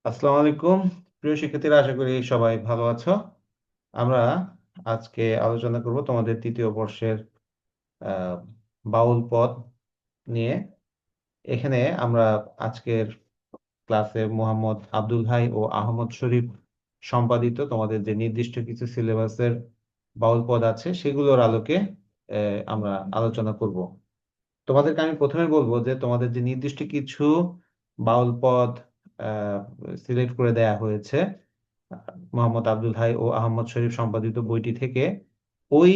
আসসালামু আলাইকুম। প্রিয় শিক্ষার্থীরা, আশা করি সবাই ভালো আছো। আমরা আজকে আলোচনা করব তোমাদের তৃতীয় বর্ষের আহ, বাউল পদ নিয়ে। এখানে আমরা আজকের ক্লাসে মোহাম্মদ আব্দুল হাই ও আহমদ শরীফ সম্পাদিত তোমাদের যে নির্দিষ্ট কিছু সিলেবাসের বাউল পদ আছে সেগুলোর আলোকে আমরা আলোচনা করব। তোমাদেরকে আমি প্রথমে বলবো যে তোমাদের যে নির্দিষ্ট কিছু বাউল পদ সিলেক্ট করে দেয়া হয়েছে মোহাম্মদ আব্দুল হাই ও আহমদ শরীফ সম্পাদিত বইটি থেকে, ওই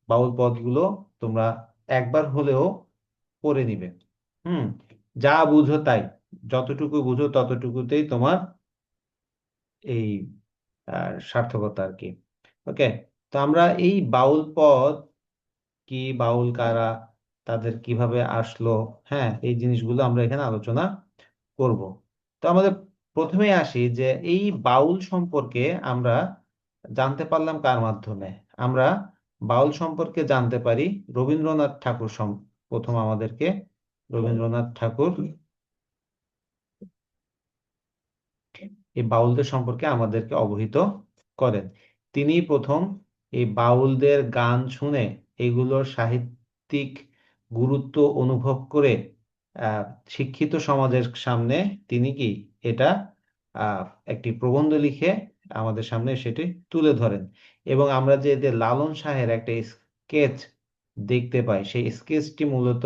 বাউল পদগুলো তোমরা একবার হলেও পড়ে নিবে। হুম। যা বুঝো তাই, যতটুকু বুঝো ততটুকুতেই তোমার এই সার্থকতা আর কি। ওকে। তো আমরা এই বাউল পদ কি, বাউল কারা, তাদের কিভাবে আসলো, হ্যাঁ, এই জিনিসগুলো আমরা এখানে আলোচনা করব। তো আমাদের প্রথমেই আসি যে এই বাউল সম্পর্কে আমরা জানতে পারলাম কার মাধ্যমে। আমরা বাউল সম্পর্কে জানতে পারি রবীন্দ্রনাথ ঠাকুর প্রথম আমাদেরকে রবীন্দ্রনাথ ঠাকুর এই বাউলদের সম্পর্কে আমাদেরকে অবহিত করেন। তিনি প্রথম এই বাউলদের গান শুনে এগুলোর সাহিত্যিক গুরুত্ব অনুভব করে আহ, শিক্ষিত সমাজের সামনে তিনি কি এটা আহ, একটি প্রবন্ধ লিখে আমাদের সামনে সেটি তুলে ধরেন। এবং আমরা যে যে লালন শাহের একটা স্কেচ দেখতে পাই, সেই স্কেচটি মূলত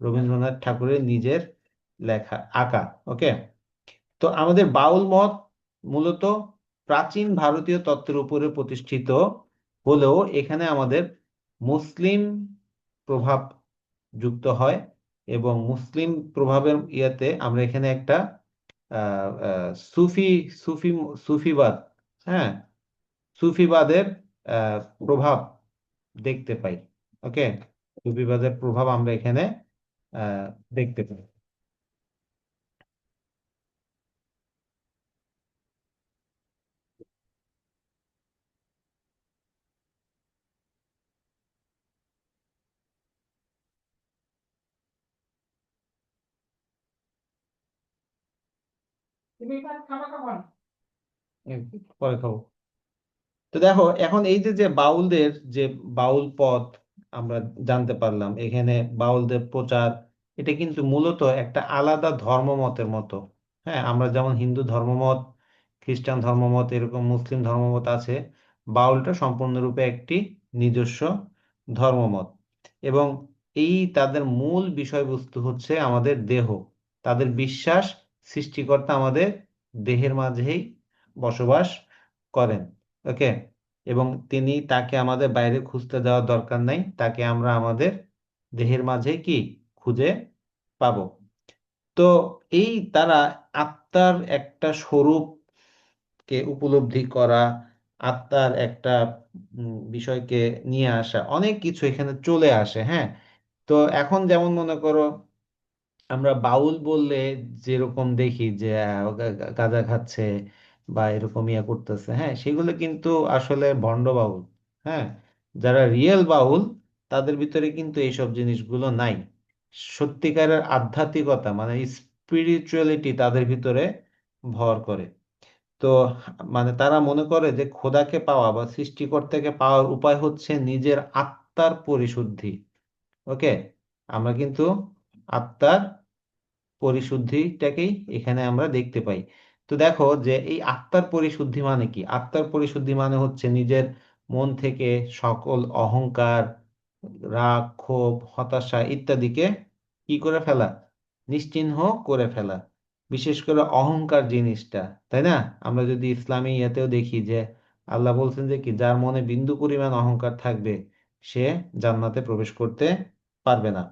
রবীন্দ্রনাথ ঠাকুরের নিজের লেখা আঁকা। ওকে। তো আমাদের বাউল মত মূলত প্রাচীন ভারতীয় তত্ত্বের উপরে প্রতিষ্ঠিত হলেও এখানে আমাদের মুসলিম প্রভাব যুক্ত হয়। এবং মুসলিম প্রভাবের ইয়েতে আমরা এখানে একটা সুফি সুফি সুফিবাদ, হ্যাঁ, সুফিবাদের প্রভাব দেখতে পাই। ওকে। সুফিবাদের প্রভাব আমরা এখানে আহ, দেখতে পাই। পরে খাবো। তো দেখো, এখন এই যে যে বাউলদের যে বাউল পথ আমরা জানতে পারলাম, এখানে বাউলদের প্রচার, এটা কিন্তু মূলত একটা আলাদা ধর্মমতের মতো। হ্যাঁ, আমরা যেমন হিন্দু ধর্মমত, খ্রিস্টান ধর্মমত, এরকম মুসলিম ধর্মমত আছে, বাউলটা সম্পূর্ণরূপে একটি নিজস্ব ধর্মমত। এবং এই তাদের মূল বিষয়বস্তু হচ্ছে আমাদের দেহ। তাদের বিশ্বাস সৃষ্টিকর্তা আমাদের দেহের মাঝেই বসবাস করেন। ওকে। এবং তিনি তাকে আমাদের বাইরে খুঁজতে যাওয়ার দরকার নাই, তাকে আমরা আমাদের দেহের মাঝে কি খুঁজে পাবো। তো এই তারা আত্মার একটা স্বরূপকে উপলব্ধি করা, আত্মার একটা বিষয়কে নিয়ে আসা, অনেক কিছু এখানে চলে আসে। হ্যাঁ। তো এখন যেমন মনে করো আমরা বাউল বললে যেরকম দেখি যে গাঁজা খাচ্ছে বা এরকম ইয়া করতেছে, হ্যাঁ, সেগুলো কিন্তু আসলে ভণ্ড বাউল। হ্যাঁ। যারা রিয়েল বাউল তাদের ভিতরে কিন্তু এইসব জিনিসগুলো নাই। সত্যিকারের আধ্যাত্মিকতা মানে স্পিরিচুয়ালিটি তাদের ভিতরে ভর করে। তো মানে তারা মনে করে যে খোদাকে পাওয়া বা সৃষ্টিকর্তাকে পাওয়ার উপায় হচ্ছে নিজের আত্মার পরিশুদ্ধি। ওকে। আমরা কিন্তু আত্মার পরিশুদ্ধিটাকেই এখানে আমরা দেখতে পাই। তো দেখো যে এই আত্মার পরিশুদ্ধি মানে কি, আত্মার পরিশুদ্ধি মানে হচ্ছে নিজের মন থেকে সকল অহংকার, রাগ, ক্ষোভ, হতাশা ইত্যাদিকে কি করে ফেলা, নিশ্চিহ্ন করে ফেলা। বিশেষ করে অহংকার জিনিসটা, তাই না? আমরা যদি ইসলামী ইয়েতেও দেখি যে আল্লাহ বলছেন যে কি, যার মনে বিন্দু পরিমাণ অহংকার থাকবে সে জান্নাতে প্রবেশ করতে পারবে না।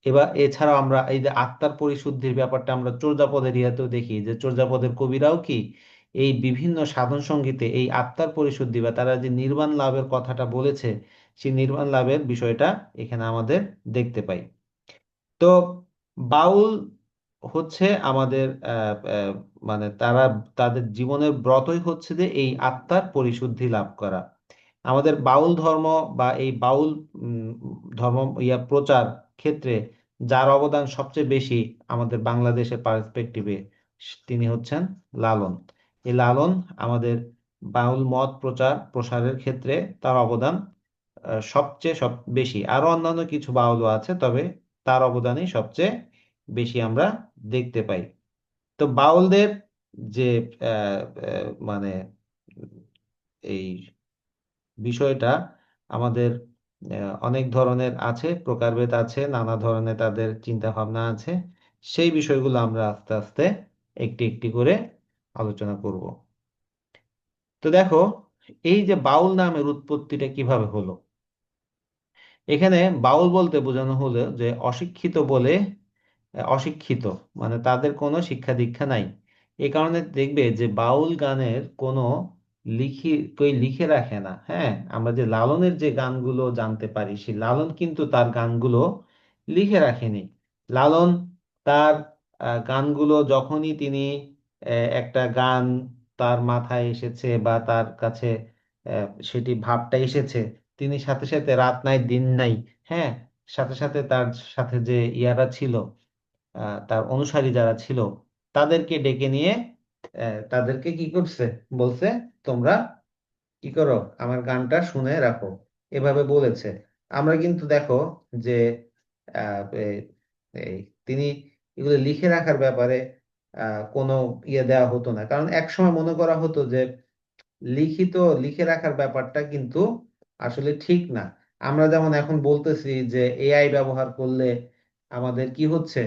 এবার এছাড়াও আমরা এই যে আত্মার পরিশুদ্ধির ব্যাপারটা আমরা চর্যাপদের ইহাতেও দেখি যে চর্যাপদের কবিরাও কি এই বিভিন্ন সাধন সঙ্গীতে এই আত্মার পরিশুদ্ধি বা তারা যে নির্বাণ লাভের কথাটা বলেছে, সেই নির্বাণ লাভের বিষয়টা এখানে আমাদের দেখতে পাই। তো বাউল হচ্ছে আমাদের মানে তারা তাদের জীবনের ব্রতই হচ্ছে যে এই আত্মার পরিশুদ্ধি লাভ করা। আমাদের বাউল ধর্ম বা এই বাউল উম, ধর্ম প্রচার ক্ষেত্রে যার অবদান সবচেয়ে বেশি আমাদের বাংলাদেশের পার্সপেক্টিভে, তিনি হচ্ছেন লালন। এই লালন আমাদের বাউল মত প্রচার প্রসারের ক্ষেত্রে তার অবদান সবচেয়ে বেশি। আরো অন্যান্য কিছু বাউলও আছে, তবে তার অবদানই সবচেয়ে বেশি আমরা দেখতে পাই। তো বাউলদের যে মানে এই বিষয়টা আমাদের অনেক ধরনের আছে, প্রকারভেদ আছে, নানা ধরনের তাদের চিন্তা ভাবনা আছে। সেই বিষয়গুলো আমরা আস্তে আস্তে একটি একটি করে আলোচনা করব। তো দেখো, এই যে বাউল নামের উৎপত্তিটা কিভাবে হলো। এখানে বাউল বলতে বোঝানো হলো যে অশিক্ষিত বলে, অশিক্ষিত মানে তাদের কোনো শিক্ষা দীক্ষা নাই। এই কারণে দেখবে যে বাউল গানের কোনো কেউ লিখে রাখে না। হ্যাঁ, আমরা যে লালনের যে গানগুলো জানতে পারি, সেই লালন কিন্তু তার গানগুলো লিখে রাখেনি। লালন তার গানগুলো যখনই তিনি একটা গান তার মাথায় এসেছে বা তার কাছে সেটি ভাবটা এসেছে, তিনি সাথে সাথে রাত নাই দিন নাই, হ্যাঁ, সাথে সাথে তার সাথে যে ইয়ারা ছিল, তার অনুসারী যারা ছিল, তাদেরকে ডেকে নিয়ে তাদেরকে কি করছে, বলছে তোমরা কি করো, আমার গানটা শুনে রাখো, এভাবে বলেছে। আমরা কিন্তু দেখো যে এই তিনি এগুলো লিখে রাখার ব্যাপারে কোনো ইয়ে দেওয়া হতো না, কারণ একসময় মনে করা হতো যে লিখিত লিখে রাখার ব্যাপারটা কিন্তু আসলে ঠিক না। আমরা যেমন এখন বলতেছি যে এআই ব্যবহার করলে আমাদের কি হচ্ছে,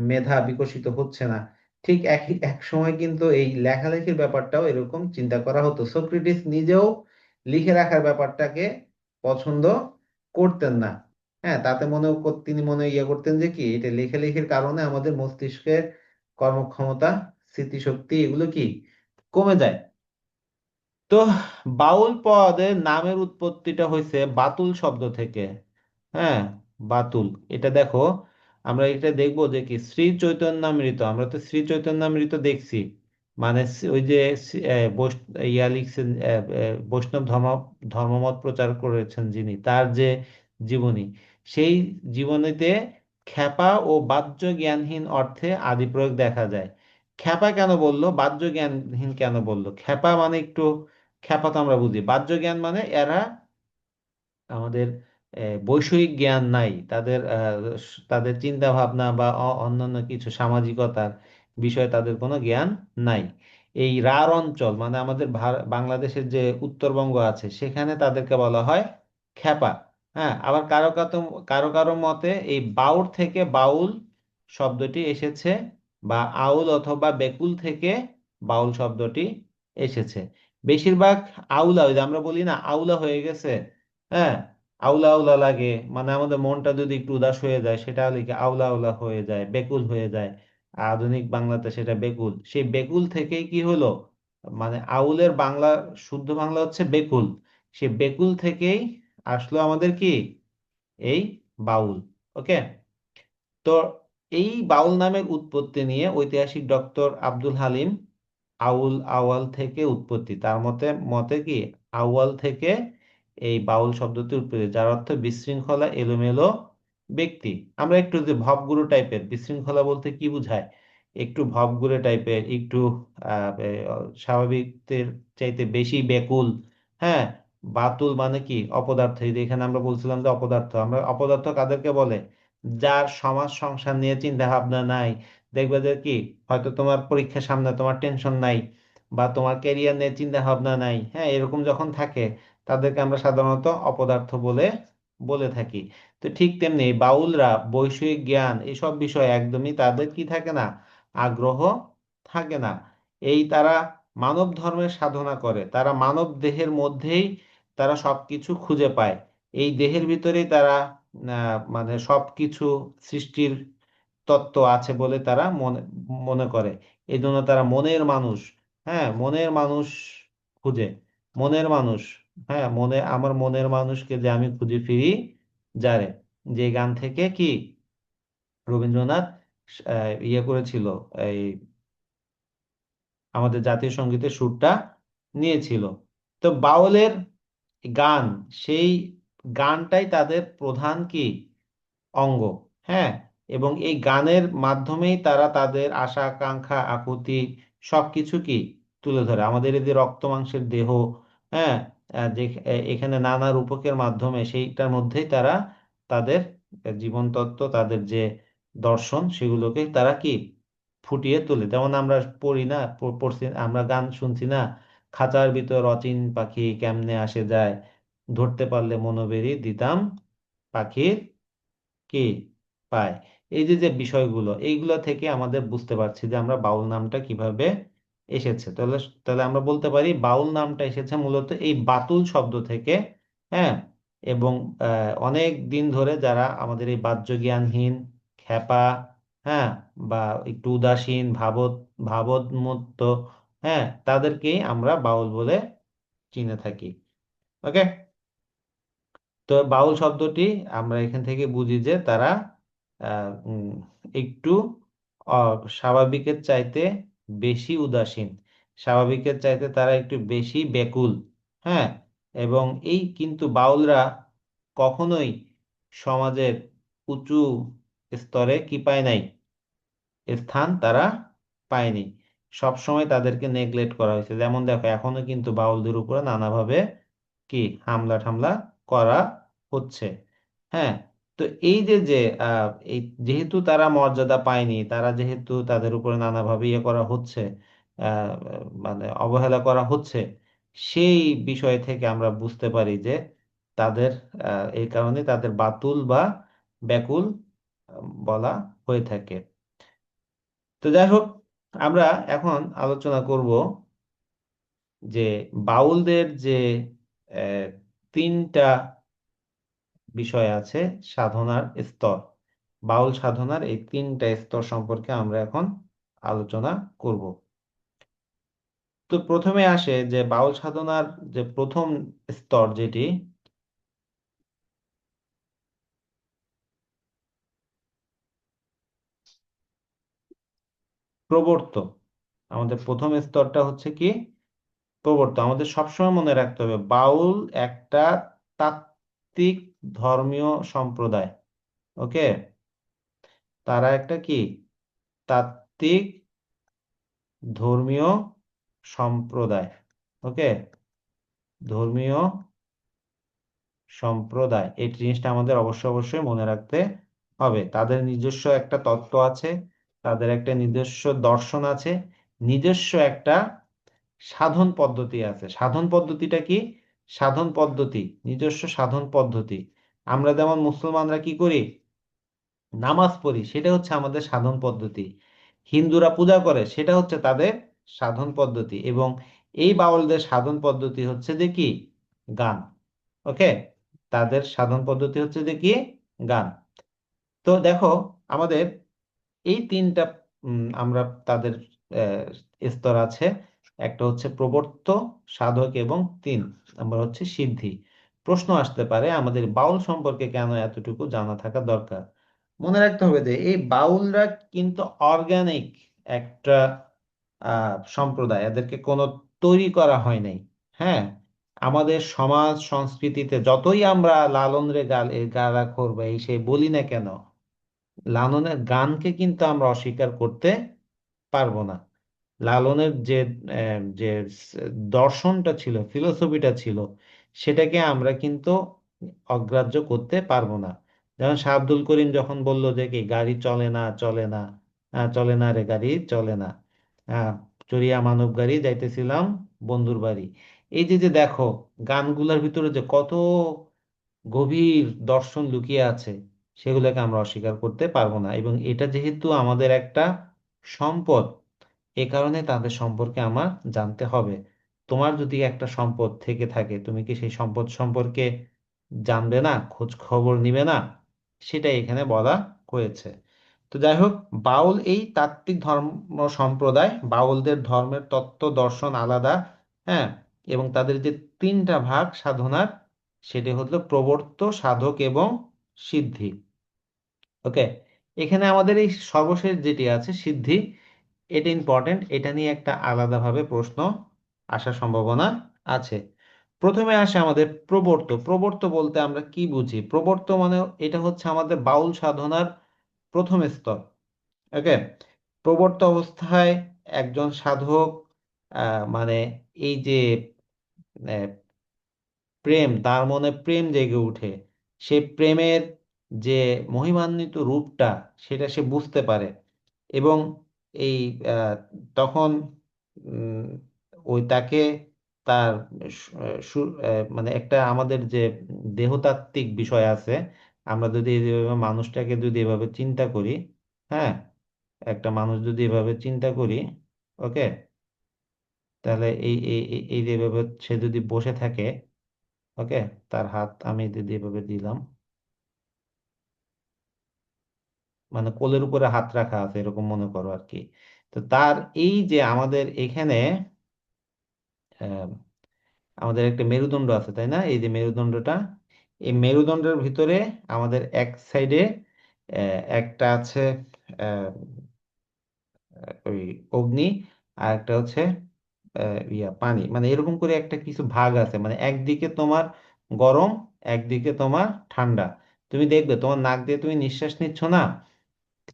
মেধা বিকশিত হচ্ছে না, ঠিক এক সময় কিন্তু এই লেখালেখির ব্যাপারটাও এরকম চিন্তা করা হতো। সক্রেটিস নিজেও লিখে রাখার ব্যাপারটাকে পছন্দ করতেন না। হ্যাঁ, তাতে তিনি মনে ইয়ে করতেন যে কি, এটা লেখালেখির কারণে আমাদের মস্তিষ্কের কর্মক্ষমতা, স্মৃতিশক্তি এগুলো কি কমে যায়। তো বাউল পদের নামের উৎপত্তিটা হয়েছে বাতুল শব্দ থেকে। হ্যাঁ, বাতুল, এটা দেখো, আমরা এটা দেখবো যে কি শ্রী চৈতন্যামৃত, আমরা তো শ্রী চৈতন্যামৃত দেখছি, মানে ওই যে ইয়া লিখছেন, বৈষ্ণব ধর্মমত প্রচার করেছেন যিনি, তার যে জীবনী, সেই জীবনীতে খ্যাপা ও বাহ্য জ্ঞানহীন অর্থে আদি প্রয়োগ দেখা যায়। খ্যাপা কেন বললো, বাহ্য জ্ঞানহীন কেন বললো? খ্যাপা মানে একটু, খ্যাপা তো আমরা বুঝি, বাহ্য জ্ঞান মানে এরা আমাদের বৈষয়িক জ্ঞান নাই, তাদের তাদের চিন্তা ভাবনা বা অন্যান্য কিছু সামাজিকতার বিষয়ে তাদের কোনো জ্ঞান নাই। এই রাঢ় অঞ্চল মানে আমাদের বাংলাদেশের যে উত্তরবঙ্গ আছে, সেখানে তাদেরকে বলা হয় খ্যাপা। হ্যাঁ, আবার কারো কারো মতে এই বাউল থেকে বাউল শব্দটি এসেছে, বা আউল অথবা বেকুল থেকে বাউল শব্দটি এসেছে। বেশিরভাগ আউলা, ওই যে আমরা বলি না আউলা হয়ে গেছে, হ্যাঁ, আউলা আউলা লাগে, মানে আমাদের মনটা যদি একটু উদাস হয়ে যায় সেটা হলে কি আউলা আউলা হয়ে যায়, বেকুল হয়ে যায়। আধুনিক বাংলাতে সেটা বেকুল। সেই বেকুল থেকেই কি হলো, মানে আউলের বাংলা, শুদ্ধ বাংলা হচ্ছে বেকুল। সেই বেকুল থেকেই আসলো আমাদের কি এই বাউল। ওকে। তো এই বাউল নামের উৎপত্তি নিয়ে ঐতিহাসিক ডক্টর আব্দুল হালিম আউল আওয়াল থেকে উৎপত্তি, তার মতে মতে কি আউয়াল থেকে এই বাউল শব্দটি উৎপত্তি, যার অর্থ বিশৃঙ্খলা, এলোমেলো ব্যক্তি। আমরা একটু যে ভবগুরু টাইপের, বিশৃঙ্খলা বলতে কি বোঝায়, একটু ভবঘুরে টাইপের, একটু স্বাভাবিকদের চাইতে বেশি বেকুল। হ্যাঁ, বাতুল মানে কি অপদার্থ। এই যে এখানে আমরা বলছিলাম যে অপদার্থ, আমরা অপদার্থ কাদেরকে বলে, যার সমাজ সংসার নিয়ে চিন্তা ভাবনা নাই। দেখবে যে কি, হয়তো তোমার পরীক্ষার সামনে তোমার টেনশন নাই, বা তোমার ক্যারিয়ার নিয়ে চিন্তা ভাবনা নাই, হ্যাঁ, এরকম যখন থাকে, তাদেরকে আমরা সাধারণত অপদার্থ বলে বলে থাকি। তো ঠিক তেমনি এই বাউলরা বৈষয়িক জ্ঞান এসব বিষয়ে একদমই তাদের কি থাকে না, আগ্রহ থাকে না। এই তারা মানব ধর্মের সাধনা করে, তারা মানব দেহের মধ্যেই তারা সবকিছু খুঁজে পায়। এই দেহের ভিতরেই তারা মানে সবকিছু সৃষ্টির তত্ত্ব আছে বলে তারা মনে মনে করে। এই জন্য তারা মনের মানুষ, হ্যাঁ, মনের মানুষ খুঁজে, মনের মানুষ, হ্যাঁ, আমার মনের মানুষকে যে আমি খুঁজে ফিরি যারে, যে গান থেকে কি রবীন্দ্রনাথ ইয়ে করেছিল, এই আমাদের জাতীয় সঙ্গীতের সুরটা নিয়েছিল। তো বাউলের গান, সেই গানটাই তাদের প্রধান কি অঙ্গ। হ্যাঁ, এবং এই গানের মাধ্যমেই তারা তাদের আশা আকাঙ্ক্ষা আকুতি সবকিছু কি তুলে ধরে। আমাদের এই যে রক্ত মাংসের দেহ, হ্যাঁ, যে এখানে নানা রূপকের মাধ্যমে সেইটার মধ্যেই তারা তাদের জীবন তত্ত্ব, তাদের যে দর্শন, সেগুলোকে তারা কি ফুটিয়ে তোলে। যেমন আমরা পড়ি না, পড়ছি, আমরা গান শুনছি না, খাঁচার ভিতর অচিন পাখি কেমনে আসে যায়, ধরতে পারলে মনোবেরি দিতাম পাখির কি পায়। এই যে যে বিষয়গুলো, এইগুলো থেকে আমাদের বুঝতে পারছি যে আমরা বাউল নামটা কিভাবে এসেছে। তাহলে তাহলে আমরা বলতে পারি বাউল নামটা এসেছে মূলত এই বাতুল শব্দ থেকে। হ্যাঁ, এবং অনেক দিন ধরে যারা আমাদের এই বাহ্যজ্ঞানহীন, খ্যাপা, হ্যাঁ, বা একটু উদাসীন, ভাবোন্মত্ত, হ্যাঁ, তাদেরকেই আমরা বাউল বলে চিনে থাকি। ওকে। তো বাউল শব্দটি আমরা এখান থেকে বুঝি যে তারা একটু স্বাভাবিকের চাইতে বেশি উদাসীন, স্বাভাবিকের চাইতে তারা একটু বেশি ব্যাকুল। হ্যাঁ, এবং এই কিন্তু বাউলরা কখনোই সমাজের উঁচু স্তরে কি পায় নাই, স্থান তারা পায়নি। সব সময় তাদেরকে নেগলেক্ট করা হয়েছে। যেমন দেখো, এখনো কিন্তু বাউলদের উপরে নানাভাবে কি হামলা ঠামলা করা হচ্ছে। হ্যাঁ, তো এই যে যে এই যেহেতু তারা মর্যাদা পায়নি, তারা যেহেতু তাদের উপরে নানাভাবে ইয়ে করা হচ্ছে, আহ, মানে অবহেলা করা হচ্ছে, সেই বিষয় থেকে আমরা বুঝতে পারি যে তাদের এই কারণে তাদের বাতুল বা ব্যাকুল বলা হয়ে থাকে। তো যাই হোক, আমরা এখন আলোচনা করব যে বাউলদের যে আহ, তিনটা বিষয় আছে সাধনার স্তর। বাউল সাধনার এই তিনটা স্তর সম্পর্কে আমরা এখন আলোচনা করব। তো প্রথমে আসে যে বাউল সাধনার যে প্রথম স্তর যেটি প্রবর্ত। আমাদের প্রথম স্তরটা হচ্ছে কি প্রবর্ত। আমাদের সবসময় মনে রাখতে হবে বাউল একটা তাত্ত্বিক ধর্মীয় সম্প্রদায়। ওকে, তারা একটা কি তাত্ত্বিক ধর্মীয় সম্প্রদায়। ওকে, ধর্মীয় সম্প্রদায়, এই জিনিসটা আমাদের অবশ্যই অবশ্যই মনে রাখতে হবে। তাদের নিজস্ব একটা তত্ত্ব আছে, তাদের একটা নিজস্ব দর্শন আছে, নিজস্ব একটা সাধন পদ্ধতি আছে। সাধন পদ্ধতিটা কি? সাধন পদ্ধতি, নিজস্ব সাধন পদ্ধতি। আমরা যেমন মুসলমানরা কি করি, নামাজ পড়ি, সেটা হচ্ছে আমাদের সাধন পদ্ধতি। হিন্দুরা পূজা করে, সেটা হচ্ছে তাদের সাধন পদ্ধতি। এবং এই বাউলদের সাধন পদ্ধতি হচ্ছে যে কি গান। ওকে, তাদের সাধন পদ্ধতি হচ্ছে যে কি গান। তো দেখো, আমাদের এই তিনটা আমরা তাদের স্তর আছে। একটা হচ্ছে প্রবর্ত, সাধক, এবং 3 নম্বর হচ্ছে সিদ্ধি। প্রশ্ন আসতে পারে আমাদের বাউল সম্পর্কে কেন এতটুকু জানা থাকা দরকার। মনে রাখতে হবে যে এই বাউলরা কিন্তু অর্গানিক একটা সম্প্রদায়, এদেরকে কোনো তৈরি করা হয় নাই। হ্যাঁ, আমাদের সমাজ সংস্কৃতিতে যতই আমরা লালন রে গালাখোর বা এই সেই বলি না কেন, লালনের গানকে কিন্তু আমরা অস্বীকার করতে পারবো না। লালনের যে দর্শনটা ছিল, ফিলোসফিটা ছিল, সেটাকে আমরা কিন্তু অগ্রাহ্য করতে পারবো না। যেমন শাহ আব্দুল করিম যখন বলল যে কি গাড়ি চলে না, চলে না, চলে না রে গাড়ি চলে না, আহ, চড়িয়া মানব গাড়ি যাইতেছিলাম বন্ধুর বাড়ি। এই যে যে দেখো, গানগুলোর ভিতরে যে কত গভীর দর্শন লুকিয়ে আছে, সেগুলোকে আমরা অস্বীকার করতে পারবো না। এবং এটা যেহেতু আমাদের একটা সম্পদ, এ কারণে তাদের সম্পর্কে আমার জানতে হবে। তোমার যদি একটা সম্পদ থেকে থাকে, তুমি কি সেই সম্পদ সম্পর্কে জানবে না, খোঁজ খবর নিবে না? সেটাই এখানে বলা হয়েছে। তো যাই হোক, বাউল এই তাত্ত্বিক ধর্ম সম্প্রদায়। বাউলদের ধর্মের তত্ত্ব দর্শন আলাদা। হ্যাঁ, এবং তাদের যে তিনটা ভাগ সাধনার, সেটি হলো প্রবর্ত, সাধক, এবং সিদ্ধি। ওকে, এখানে আমাদের এই সর্বশেষ যেটি আছে সিদ্ধি, এটা ইম্পর্টেন্ট। এটা নিয়ে একটা আলাদাভাবে প্রশ্ন আসার সম্ভাবনা আছে। প্রথমে আসে আমাদের প্রবর্ত। প্রবর্ত বলতে আমরা কি বুঝি? প্রবর্ত মানে এটা হচ্ছে আমাদের বাউল সাধনার প্রথম স্তর। ওকে, প্রবর্ত অবস্থায় একজন সাধক মানে এই যে আহ, প্রেম, তার মনে প্রেম জেগে উঠে, সে প্রেমের যে মহিমান্বিত রূপটা সেটা সে বুঝতে পারে। এবং এই আহ, তখন উম, ওই তাকে তার মানে একটা আমাদের যে দেহতাত্ত্বিক বিষয় আছে, আমরা যদি এইভাবে মানুষটাকে যদি এভাবে চিন্তা করি, হ্যাঁ, একটা মানুষ যদি এভাবে চিন্তা করি, ওকে, তাহলে এই এই এই এই যে এভাবে সে যদি বসে থাকে, ওকে, তার হাত আমি যদি এভাবে দিলাম, মানে কোলের উপরে হাত রাখা আছে এরকম মনে করো আর কি। তো তার এই যে আমাদের এখানে আহ, আমাদের একটা মেরুদণ্ড আছে, তাই না? এই যে মেরুদণ্ডটা, এই মেরুদণ্ডের ভিতরে আমাদের এক সাইডে একটা আছে ওই অগ্নি, আর একটা হচ্ছে পানি, মানে এরকম করে একটা কিছু ভাগ আছে, মানে একদিকে তোমার গরম, একদিকে তোমার ঠান্ডা। তুমি দেখবে তোমার নাক দিয়ে তুমি নিঃশ্বাস নিচ্ছ না,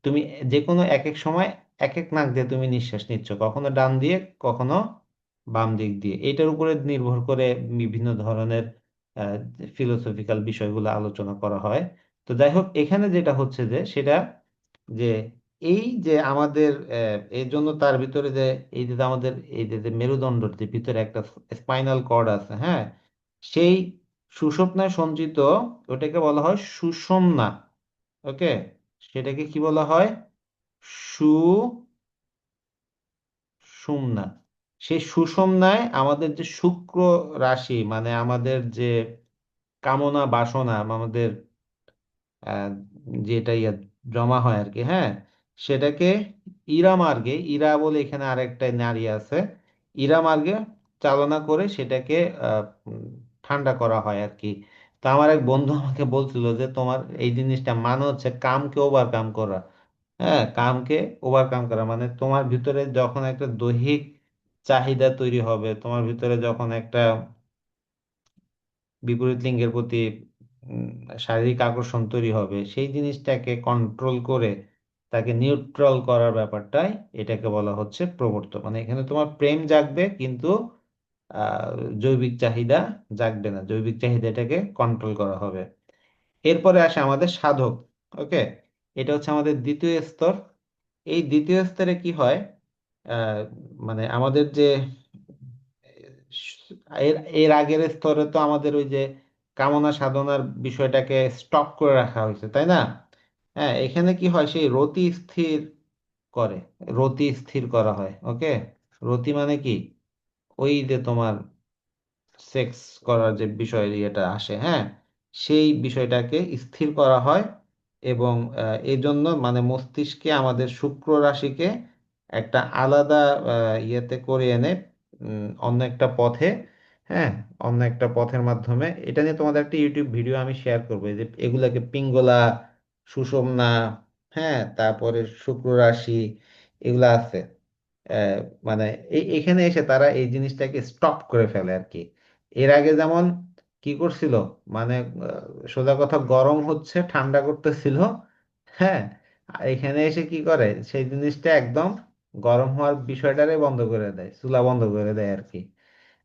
তুমি যে কোনো এক এক সময় এক এক নাক দিয়ে তুমি নিঃশ্বাস নিচ্ছ, কখনো ডান দিয়ে, কখনো বাম দিক দিয়ে। এটার উপরে নির্ভর করে বিভিন্ন ধরনের ফিলোসফিক্যাল বিষয়গুলো আলোচনা করা হয়। তো যাই হোক, এখানে যেটা হচ্ছে যে সেটা যে এই যে আমাদের এর জন্য তার ভিতরে যে এই যে আমাদের এই যে যে মেরুদণ্ডের যে ভিতরে একটা স্পাইনাল কর্ড আছে, হ্যাঁ, সেই সুষুম্নায় সঞ্চিত, ওটাকে বলা হয় সুষুম্না। ওকে, সেটাকে কি বলা হয়? সুষুম্না। সেই সুষুম্নায় আমাদের যে শুক্র রাশি, মানে আমাদের যে কামনা বাসনা, আমাদের আহ, যেটা জমা হয় আর কি, হ্যাঁ, সেটাকে ইরা মার্গে, ইরা বলে এখানে আরেকটা নারী আছে, ইরা মার্গে চালনা করে সেটাকে উম, ঠান্ডা করা হয় আর কি। তো আমার এক বন্ধু আমাকে বলছিল যে তোমার এই জিনিসটা মানে হচ্ছে কামকে ওভারকাম করা। হ্যাঁ, কামকে ওভারকাম করা মানে তোমার ভিতরে যখন একটা দৈহিক চাহিদা তৈরি হবে, তোমার ভিতরে যখন একটা বিপরীত লিঙ্গের প্রতি উম, শারীরিক আকর্ষণ তৈরি হবে, সেই জিনিসটাকে কন্ট্রোল করে তাকে নিউট্রাল করার ব্যাপারটাই, এটাকে বলা হচ্ছে প্রবর্তন। মানে এখানে তোমার প্রেম জাগবে, কিন্তু আহ, জৈবিক চাহিদা জাগবে না, জৈবিক চাহিদাটাকে কন্ট্রোল করা হবে। এরপরে আসে আমাদের সাধক। ওকে, এটা হচ্ছে আমাদের দ্বিতীয় স্তর। এই দ্বিতীয় স্তরে কি হয়, আহ, মানে আমাদের যে এর এর আগের স্তরে তো আমাদের ওই যে কামনা সাধনার বিষয়টাকে স্টপ করে রাখা হয়েছে, তাই না? হ্যাঁ, এখানে কি হয়, সেই রতি স্থির করে, রতি স্থির করা হয়। ওকে, রতি মানে কি, ওই যে তোমার সেক্স করার যে বিষয় ইয়েটা আসে, হ্যাঁ, সেই বিষয়টাকে স্থির করা হয়। এবং এই জন্য মানে মস্তিষ্কে আমাদের শুক্র রাশিকে একটা আলাদা ইয়েতে করে এনে অন্য একটা পথে, হ্যাঁ, অন্য একটা পথের মাধ্যমে, এটা নিয়ে তোমাদের একটা ইউটিউব ভিডিও আমি শেয়ার করবো, এই যে এগুলাকে পিঙ্গলা, সুষুম্না, হ্যাঁ, তারপরে শুক্র রাশি, এগুলা আছে। আহ, মানে এখানে এসে তারা এই জিনিসটাকে স্টপ করে ফেলে আর কি। এর আগে যেমন কি করছিল, মানে সোজা কথা গরম হচ্ছে ঠান্ডা করতেছিল, হ্যাঁ, আর এখানে এসে কি করে, সেই জিনিসটা একদম গরম হওয়ার বিষয়টারে বন্ধ করে দেয়, চুলা বন্ধ করে দেয় আর কি।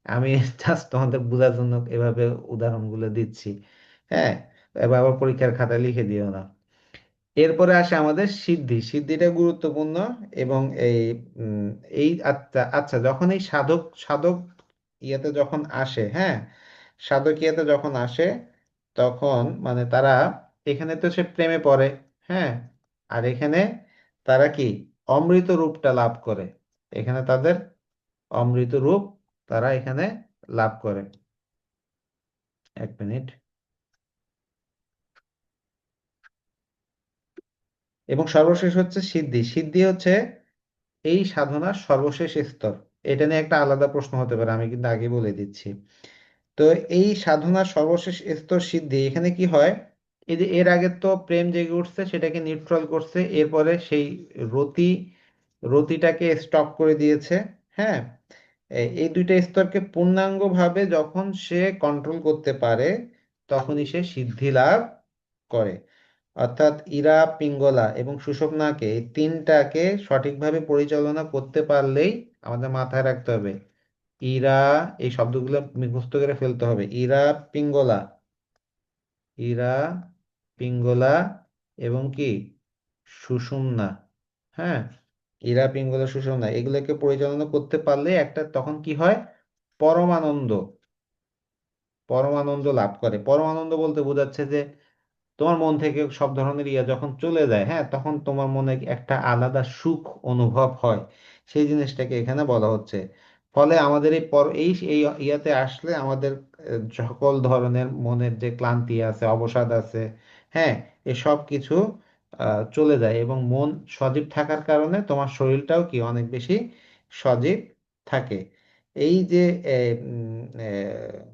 আমি জাস্ট তোমাদের বোঝার জন্য এভাবে উদাহরণগুলো দিচ্ছি, হ্যাঁ, এবার আবার পরীক্ষার খাতায় লিখে দিও না। এরপরে আসে আমাদের সিদ্ধি। সিদ্ধিটা গুরুত্বপূর্ণ। এবং উম, এই আচ্ছা আচ্ছা, যখন এই সাধক সাধক ইয়েতে যখন আসে, হ্যাঁ, সাধক ইয়েতে যখন আসে, তখন মানে তারা এখানে তো সে প্রেমে পড়ে, হ্যাঁ, আর এখানে তারা কি অমৃত রূপটা লাভ করে, এখানে তাদের অমৃত রূপ তারা এখানে লাভ করে। এক মিনিট। এবং সর্বশেষ হচ্ছে সিদ্ধি। সিদ্ধি হচ্ছে এই সাধনার সর্বশেষ স্তর। এটা নিয়ে একটা আলাদা প্রশ্ন হতে পারে, আমি কিন্তু আগে বলে দিচ্ছি। তো এই সাধনার সর্বশেষ স্তর সিদ্ধি, এখানে কি হয়, এই যে এর আগে তো প্রেম জেগে উঠছে, সেটাকে নিউট্রাল করছে, এরপরে সেই রতি, রতিটাকে স্টপ করে দিয়েছে, হ্যাঁ, এই দুইটা স্তরকে পূর্ণাঙ্গভাবে যখন সে কন্ট্রোল করতে পারে, তখনই সে সিদ্ধি লাভ করে। অর্থাৎ ইরা, পিঙ্গলা এবং সুষুম্নাকে, এই তিনটাকে সঠিকভাবে পরিচালনা করতে পারলেই আমাদের মাথায় রাখতে হবে ইরা, এই শব্দগুলো মুখস্থ করে ফেলতে হবে। ইরা, পিঙ্গলা, ইরা, পিঙ্গলা এবং কি সুষুম্না। হ্যাঁ, ইরা, পিঙ্গলা, সুষুম্না এগুলোকে পরিচালনা করতে পারলে একটা তখন কি হয়, পরমানন্দ, পরমানন্দ লাভ করে। পরমানন্দ বলতে বোঝাচ্ছে যে তোমার মন থেকে সব ধরনের ইয়া যখন চলে যায়, হ্যাঁ, তখন তোমার মনে একটা আলাদা সুখ অনুভব হয়। সেই জিনিসটাকে এখানে বলা হচ্ছে। ফলে আমাদের এই এই ইয়াতে আসলে আমাদের সকল ধরনের মনের যে ক্লান্তি আছে, অবসাদ আছে, হ্যাঁ, এসব কিছু চলে যায় এবং মন সজীব থাকার কারণে তোমার শরীরটাও কি অনেক বেশি সজীব থাকে। এই যে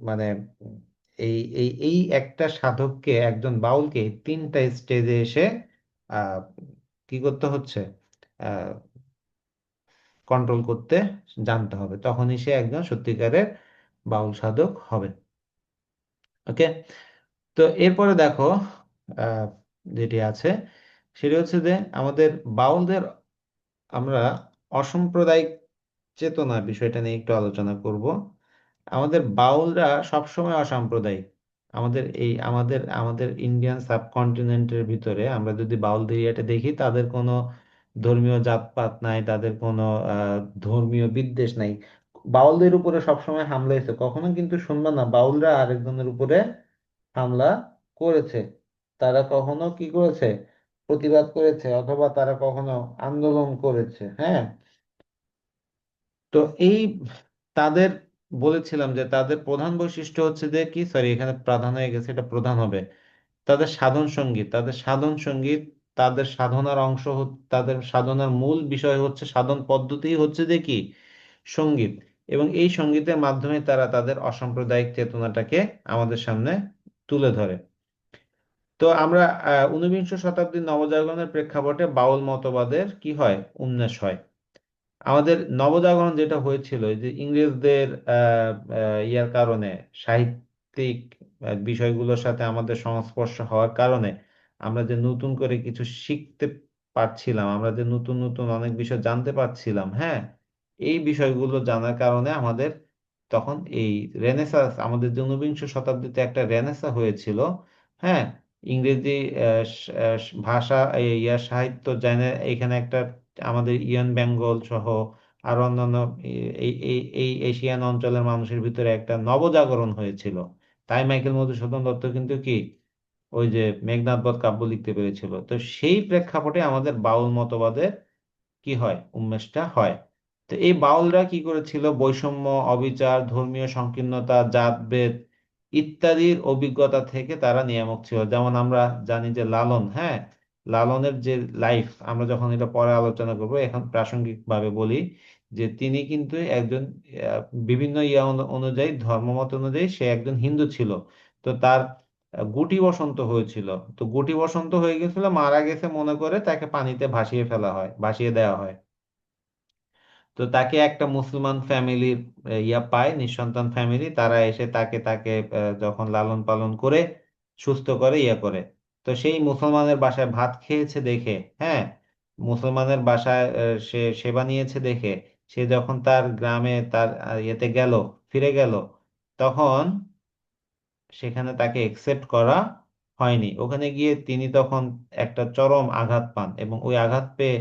মানে এই এই এই একটা সাধককে, একজন বাউলকে তিনটা স্টেজে এসে আহ, কি করতে হচ্ছে, কন্ট্রোল করতে জানতে হবে, তখনই সে একজন সত্যিকারের বাউল সাধক হবে। ওকে। তো এরপরে দেখো আহ, যেটি আছে সেটি হচ্ছে যে আমাদের বাউলদের, আমরা অসাম্প্রদায়িক চেতনা বিষয়টা নিয়ে একটু আলোচনা করব। আমাদের বাউলরা সবসময় অসাম্প্রদায়িক। আমাদের এই আমাদের আমাদের ইন্ডিয়ান সাবকন্টিনেন্টের ভিতরে আমরা যদি বাউলদের ইয়েটা দেখি, তাদের কোনো ধর্মীয় জাতপাত নাই, তাদের কোনো ধর্মীয় বিদ্বেষ নাই। বাউলদের উপরে সবসময় হামলা হয়েছে, কখনো কিন্তু শুনবা না বাউলরা আরেকজনের উপরে হামলা করেছে। তারা কখনো কি করেছে, প্রতিবাদ করেছে, অথবা তারা কখনো আন্দোলন করেছে। হ্যাঁ, তো এই তাদের বলেছিলাম যে তাদের প্রধান বৈশিষ্ট্য হচ্ছে যে কি, সরি এখানে প্রধান হয়ে গেছে, এটা প্রধান হবে। তাদের সাধন সঙ্গীত, তাদের সাধন সঙ্গীত, তাদের সাধনার অংশ তাদের সাধনার মূল বিষয় হচ্ছে, সাধন পদ্ধতি হচ্ছে যে কি, সঙ্গীত। এবং এই সঙ্গীতের মাধ্যমে তারা তাদের অসাম্প্রদায়িক চেতনাটাকে আমাদের সামনে তুলে ধরে। তো আমরা ঊনবিংশ শতাব্দীর নবজাগরণের প্রেক্ষাপটে বাউল মতবাদের কি হয়, উন্মেষ হয়। আমাদের নবজাগরণ যেটা হয়েছিল, এই যে ইংরেজদের ইয়ার কারণে, সাহিত্যিক বিষয়গুলোর সাথে আমাদের সংস্পর্শ হওয়ার কারণে আমরা যে নতুন করে কিছু শিখতে পারছিলাম, আমরা যে নতুন নতুন অনেক বিষয় জানতে পারছিলাম, হ্যাঁ, এই বিষয়গুলো জানার কারণে আমাদের তখন এই রেনেসাঁস, আমাদের যে ঊনবিংশ শতাব্দীতে একটা রেনেসাঁ হয়েছিল, হ্যাঁ, ইংরেজি ভাষা, ইয়া সাহিত্য জানে এখানে একটা, আমাদের ইয়ন বেঙ্গল সহ আর অন্যান্য এই এশিয়ান অঞ্চলের মানুষের ভিতরে একটা নবজাগরণ হয়েছিল। তাই মাইকেল মধুসূদন দত্ত কিন্তু কি ওই যে মেঘনাদ বধ কাব্য লিখতে পেরেছিল। তো সেই প্রেক্ষাপটে আমাদের বাউল মতবাদের কি হয়, উন্মেষটা হয়। তো এই বাউলরা কি করেছিল, বৈষম্য, অবিচার, ধর্মীয় সংকীর্ণতা, জাতভেদ ইত্যাদির অভিজ্ঞতা থেকে তারা নিয়ামক ছিল। যেমন আমরা জানি যে লালন, হ্যাঁ, লালনের যে লাইফ, আমরা যখন এটা পরে আলোচনা করব, এখন প্রাসঙ্গিক ভাবে বলি যে তিনি কিন্তু একজন বিভিন্ন অনুযায়ী, ধর্মমত অনুযায়ী সে একজন হিন্দু ছিল। তো তার গুটি বসন্ত হয়েছিল। তো গুটি বসন্ত হয়ে গেছিল, মারা গেছে মনে করে তাকে পানিতে ভাসিয়ে ফেলা হয়, ভাসিয়ে দেওয়া হয়। তো তাকে একটা মুসলমান ফ্যামিলির ইয়া পায়, নিঃসন্তান ফ্যামিলি, তারা এসে তাকে তাকে যখন লালন পালন করে সুস্থ করে, ইয়া করে। তো সেই মুসলমানের বাসায় ভাত খেয়েছে দেখে, হ্যাঁ, মুসলমানের বাসায় সে সেবা নিয়েছে দেখে, সে যখন তার গ্রামে তার ইয়েতে গেল, ফিরে গেল, তখন সেখানে তাকে একসেপ্ট করা হয়নি। ওখানে গিয়ে তিনি তখন একটা চরম আঘাত পান, এবং ওই আঘাত পেয়ে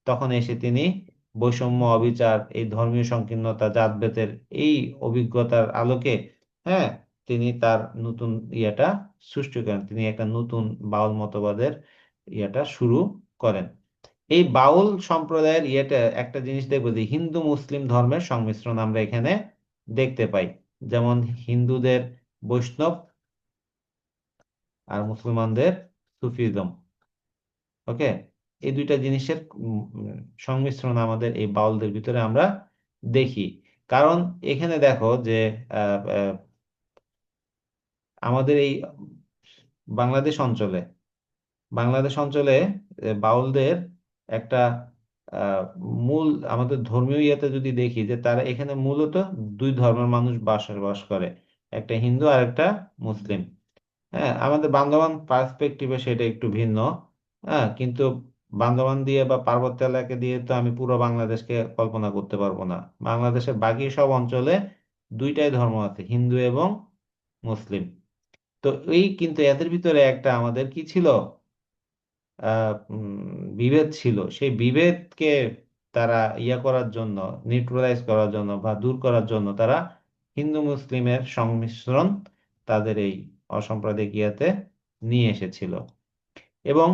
তখন এসে তিনি বৈষম্য, অবিচার, এই ধর্মীয় সংকীর্ণতা, জাতভেদের এই অভিজ্ঞতার আলোকে, হ্যাঁ, তিনি তার নতুন ইয়েটা সৃষ্টি করেন, তিনি একটা নতুন বাউল মতবাদের ইয়েটা শুরু করেন। এই বাউল সম্প্রদায়ের ইয়েটা একটা জিনিস দেখবো যে হিন্দু মুসলিম ধর্মের সংমিশ্রণ আমরা এখানে দেখতে পাই। যেমন হিন্দুদের বৈষ্ণব আর মুসলমানদের সুফিজম। ওকে, এই দুইটা জিনিসের সংমিশ্রণ আমাদের এই বাউলদের ভিতরে আমরা দেখি। কারণ এখানে দেখো যে আহ, আহ, আমাদের এই বাংলাদেশ অঞ্চলে, বাংলাদেশ অঞ্চলে বাউলদের একটা আহ, মূল, আমাদের ধর্মীয় ইয়েতে যদি দেখি যে তারা এখানে মূলত দুই ধর্মের মানুষ বসবাস করে, একটা হিন্দু আর একটা মুসলিম। হ্যাঁ, আমাদের বান্দরবান পার্সপেক্টিভে সেটা একটু ভিন্ন। হ্যাঁ, কিন্তু বান্দরবান দিয়ে বা পার্বত্য এলাকা দিয়ে তো আমি পুরো বাংলাদেশকে কল্পনা করতে পারবো না। বাংলাদেশের বাকি সব অঞ্চলে দুইটাই ধর্ম আছে, হিন্দু এবং মুসলিম। তো এই কিন্তু এদের ভিতরে একটা আমাদের কি ছিল, বিভেদ ছিল। সেই বিভেদকে তারা ইয়া করার জন্য, নিউট্রালাইজ করার জন্য বা দূর করার জন্য তারা হিন্দু মুসলিমের সংমিশ্রণ তাদের এই অসাম্প্রদায়িক ইয়াতে নিয়ে এসেছিল। এবং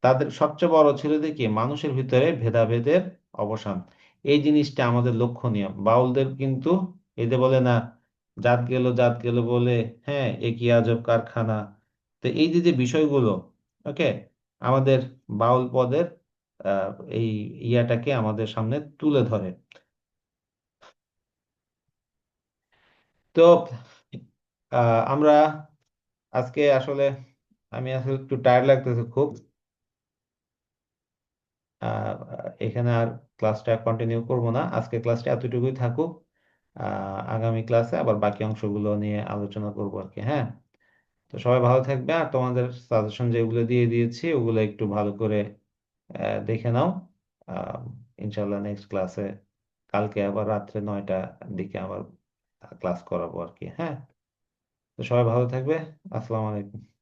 তাদের সবচেয়ে বড় ছিল যে কি, মানুষের ভিতরে ভেদাভেদের অবসান। এই জিনিসটা আমাদের লক্ষণীয়। বাউলদের কিন্তু এই যে বলে না, জাত গেল জাত গেল বলে, হ্যাঁ এ কি আজব কারখানা। তো এই যে যে বিষয়গুলো, ওকে, আমাদের বাউল পদের আহ, এই ইয়াটাকে আমাদের সামনে তুলে ধরে। তো আমরা আজকে আসলে, আমি আসলে একটু টায়ার্ড লাগতেছে খুব। আহ, এখানে আর ক্লাসটা কন্টিনিউ করব না, আজকে ক্লাসটা এতটুকুই থাকুক। আগামী ক্লাসে আবার বাকি অংশগুলো নিয়ে আলোচনা করবো আর কি। হ্যাঁ, তো সবাই ভালো থাকবে, আর তোমাদের সাজেশন যেগুলো দিয়ে দিয়েছি ওগুলো একটু ভালো করে দেখে নাও। আহ, ইনশাল্লাহ নেক্সট ক্লাসে কালকে আবার রাত্রে 9টার দিকে আবার ক্লাস করাবো আর কি। হ্যাঁ, তো সবাই ভালো থাকবে। আসসালামু আলাইকুম।